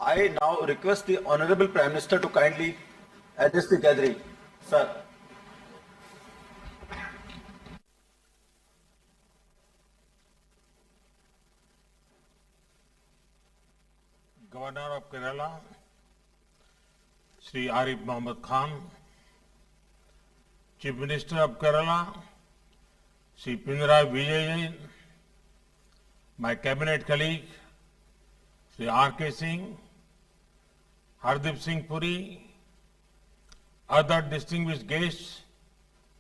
I now request the Honorable Prime Minister to kindly address the gathering. Sir. Governor of Kerala, Shri Arif Mohammed Khan, Chief Minister of Kerala, Shri Pinarayi Vijayan, my cabinet colleague, Shri R.K. Singh, Hardeep Singh Puri, other distinguished guests,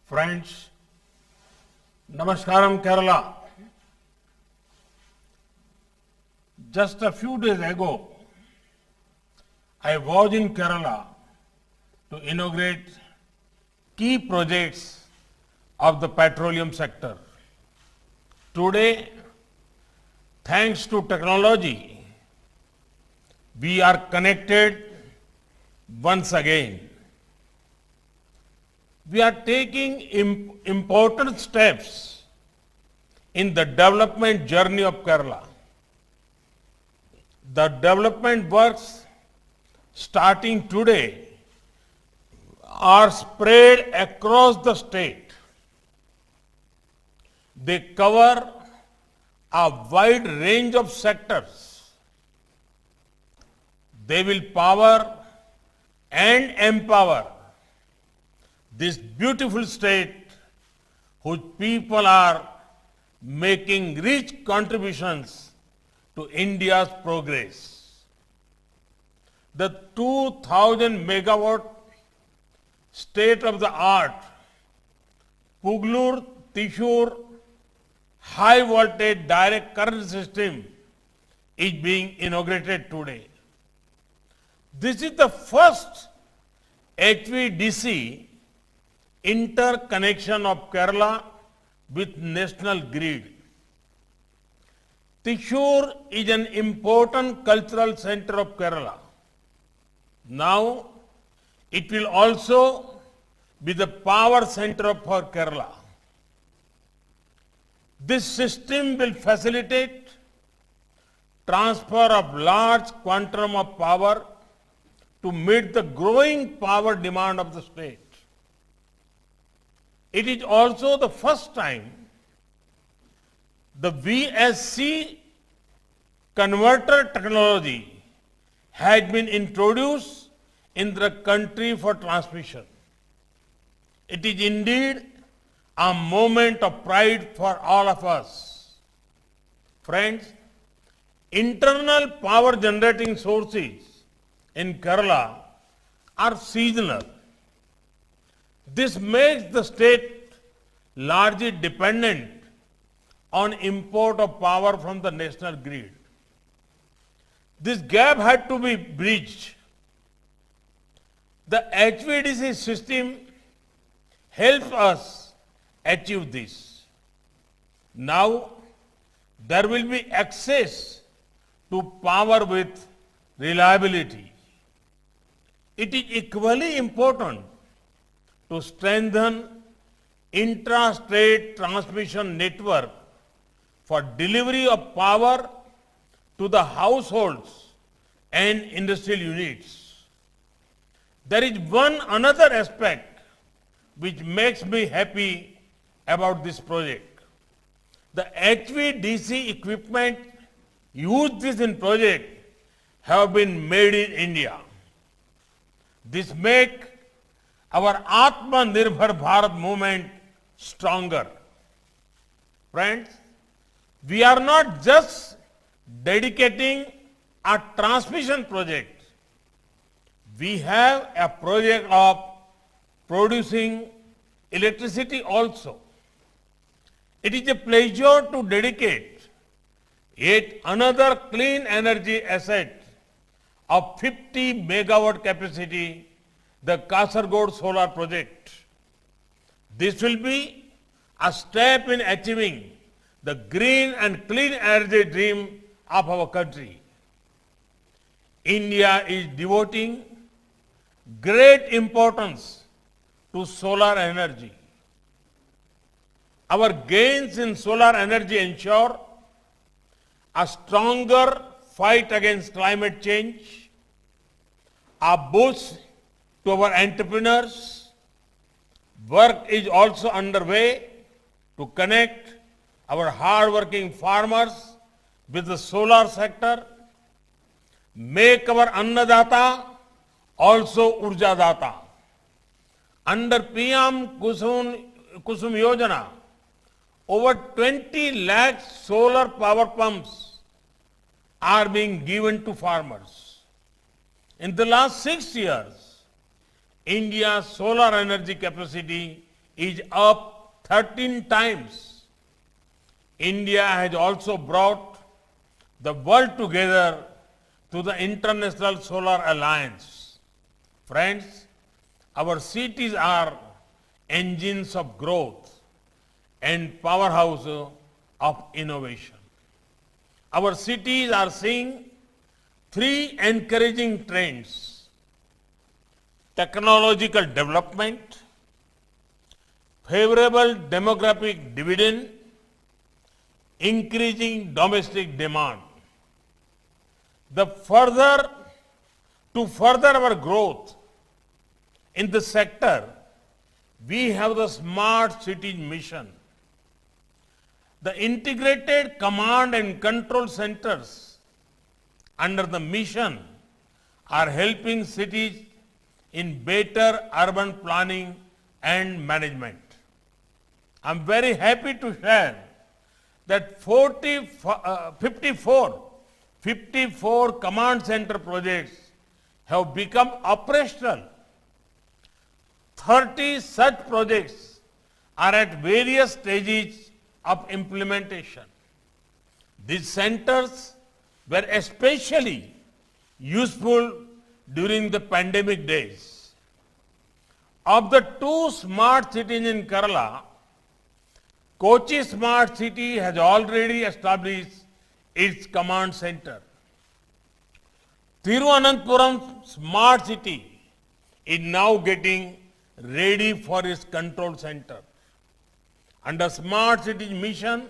friends, Namaskaram Kerala. Just a few days ago, I was in Kerala to inaugurate key projects of the petroleum sector. Today, thanks to technology, we are connected once again. We are taking important steps in the development journey of Kerala. The development works starting today are spread across the state. They cover a wide range of sectors. They will power and empower this beautiful state whose people are making rich contributions to India's progress. The 2,000 megawatt state-of-the-art Pugalur-Thrissur high voltage direct current system is being inaugurated today. This is the first HVDC interconnection of Kerala with national grid. Thrissur is an important cultural center of Kerala. Now, it will also be the power center for Kerala. This system will facilitate transfer of large quantum of power to meet the growing power demand of the state. It is also the first time the VSC converter technology has been introduced in the country for transmission. It is indeed a moment of pride for all of us. Friends, internal power generating sources in Kerala are seasonal. This makes the state largely dependent on import of power from the national grid. This gap had to be bridged. The HVDC system helps us achieve this. Now, there will be access to power with reliability. It is equally important to strengthen intra-state transmission network for delivery of power to the households and industrial units. There is one another aspect which makes me happy about this project. The HVDC equipment used in project have been made in India. This makes our Atmanirbhar Bharat movement stronger. Friends, we are not just dedicating a transmission project. We have a project of producing electricity also. It is a pleasure to dedicate yet another clean energy asset of 50 megawatt capacity, the Kasaragod Solar Project. This will be a step in achieving the green and clean energy dream of our country. India is devoting great importance to solar energy. Our gains in solar energy ensure a stronger fight against climate change, a boost to our entrepreneurs. Work is also underway to connect our hard-working farmers with the solar sector. Make our Annadata also Urjadata. Under PM Kusum Yojana, over 20 lakh solar power pumps are being given to farmers. In the last 6 years, India's solar energy capacity is up 13 times. India has also brought the world together to the International Solar Alliance. Friends, our cities are engines of growth and powerhouse of innovation. Our cities are seeing three encouraging trends: technological development, favorable demographic dividend, increasing domestic demand. To further our growth in the sector, we have the Smart Cities Mission. The integrated command and control centers under the mission are helping cities in better urban planning and management. I'm very happy to share that 54 command center projects have become operational. 30 such projects are at various stages of implementation. These centers were especially useful during the pandemic days. Of the 2 smart cities in Kerala, Kochi Smart City has already established its command center. Thiruvananthapuram Smart City is now getting ready for its control center. Under Smart Cities Mission,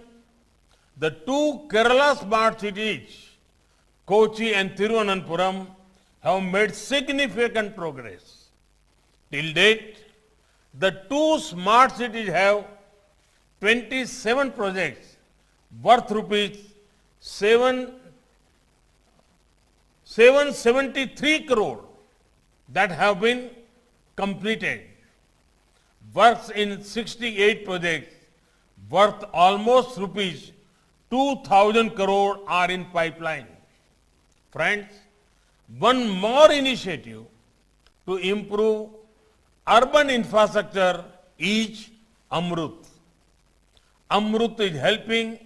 the 2 Kerala Smart Cities, Kochi and Thiruvananthapuram, have made significant progress. Till date, the 2 smart cities have 27 projects worth rupees 773 crore that have been completed. Works in 68 projects worth almost rupees 2,000 crore are in pipeline. Friends, one more initiative to improve urban infrastructure is Amrut. Amrut is helping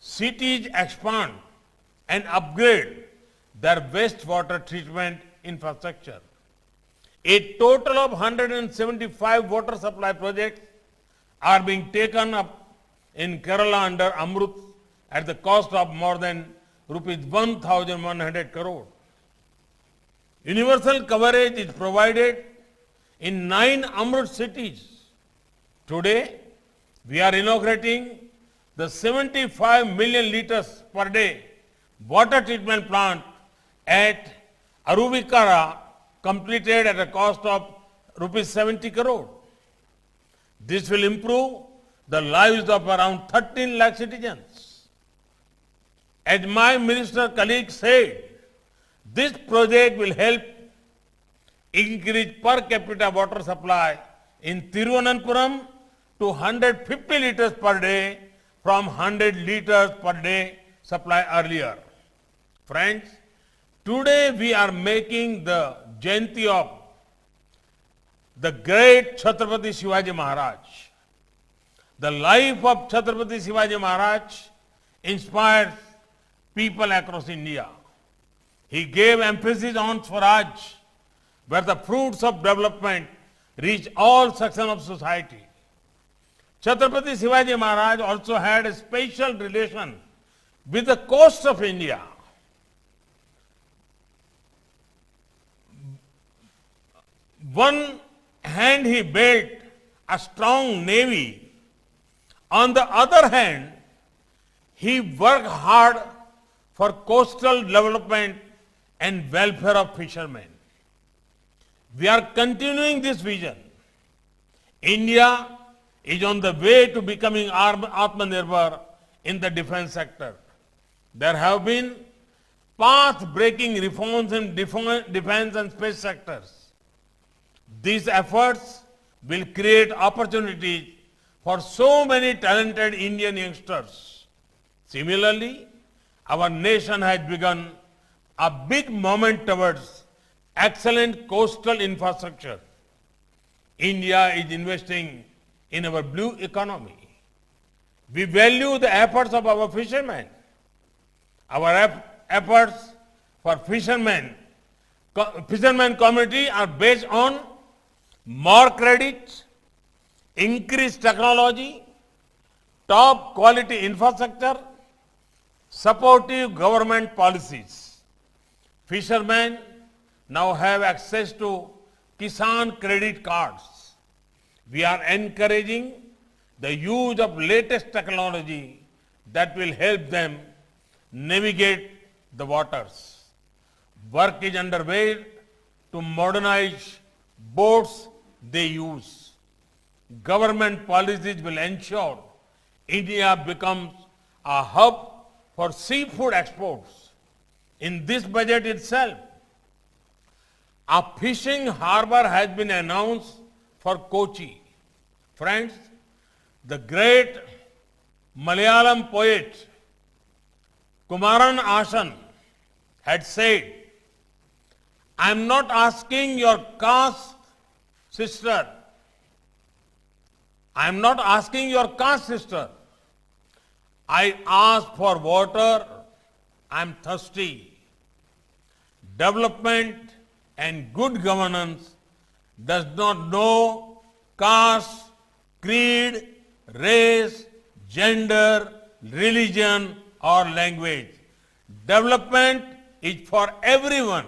cities expand and upgrade their wastewater treatment infrastructure. A total of 175 water supply projects are being taken up in Kerala under Amrut at the cost of more than rupees 1,100 crore. Universal coverage is provided in 9 Amrut cities. Today, we are inaugurating the 75 million liters per day water treatment plant at Aruvikara, completed at a cost of rupees 70 crore. This will improve the lives of around 13 lakh citizens. As my minister colleague said, this project will help increase per capita water supply in Thiruvananthapuram to 150 liters per day from 100 liters per day supply earlier. Friends, today we are making the Jayanti of the great Chhatrapati Shivaji Maharaj. The life of Chhatrapati Shivaji Maharaj inspires people across India. He gave emphasis on Swaraj, where the fruits of development reach all sections of society. Chhatrapati Shivaji Maharaj also had a special relation with the coast of India. One hand he built a strong navy. On the other hand, he worked hard for coastal development and welfare of fishermen. We are continuing this vision. India is on the way to becoming Atmanirbhar in the defense sector. There have been path-breaking reforms in defense and space sectors. These efforts will create opportunities for so many talented Indian youngsters. Similarly, our nation has begun a big movement towards excellent coastal infrastructure. India is investing in our blue economy. We value the efforts of our fishermen. Our efforts for fishermen community are based on more credit, increased technology, top quality infrastructure, supportive government policies. Fishermen now have access to Kisan credit cards. We are encouraging the use of latest technology that will help them navigate the waters. Work is underway to modernize boats they use. Government policies will ensure India becomes a hub for seafood exports. In this budget itself, a fishing harbor has been announced for Kochi. Friends, the great Malayalam poet Kumaran Ashan had said, I am not asking your caste, sister. I am not asking your caste, sister. I ask for water. I am thirsty. Development and good governance does not know caste, creed, race, gender, religion, or language. Development is for everyone.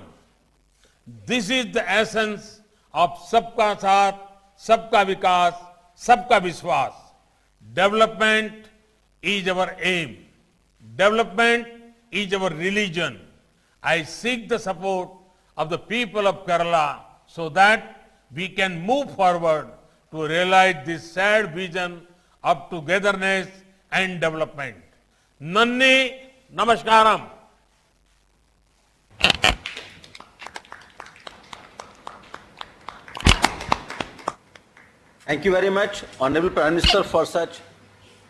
This is the essence of Sabka Saath, Sabka Vikas, Sabka Vishwas. Development is our aim. Development is our religion. I seek the support of the people of Kerala so that we can move forward to realize this shared vision of togetherness and development. Nanni Namaskaram. Thank you very much, Honorable Prime Minister, for such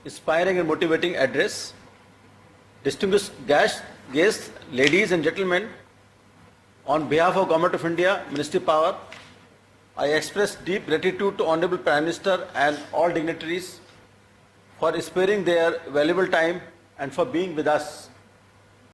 inspiring and motivating address. Distinguished guests, ladies and gentlemen, on behalf of Government of India, Ministry of Power, I express deep gratitude to Honorable Prime Minister and all dignitaries for sparing their valuable time and for being with us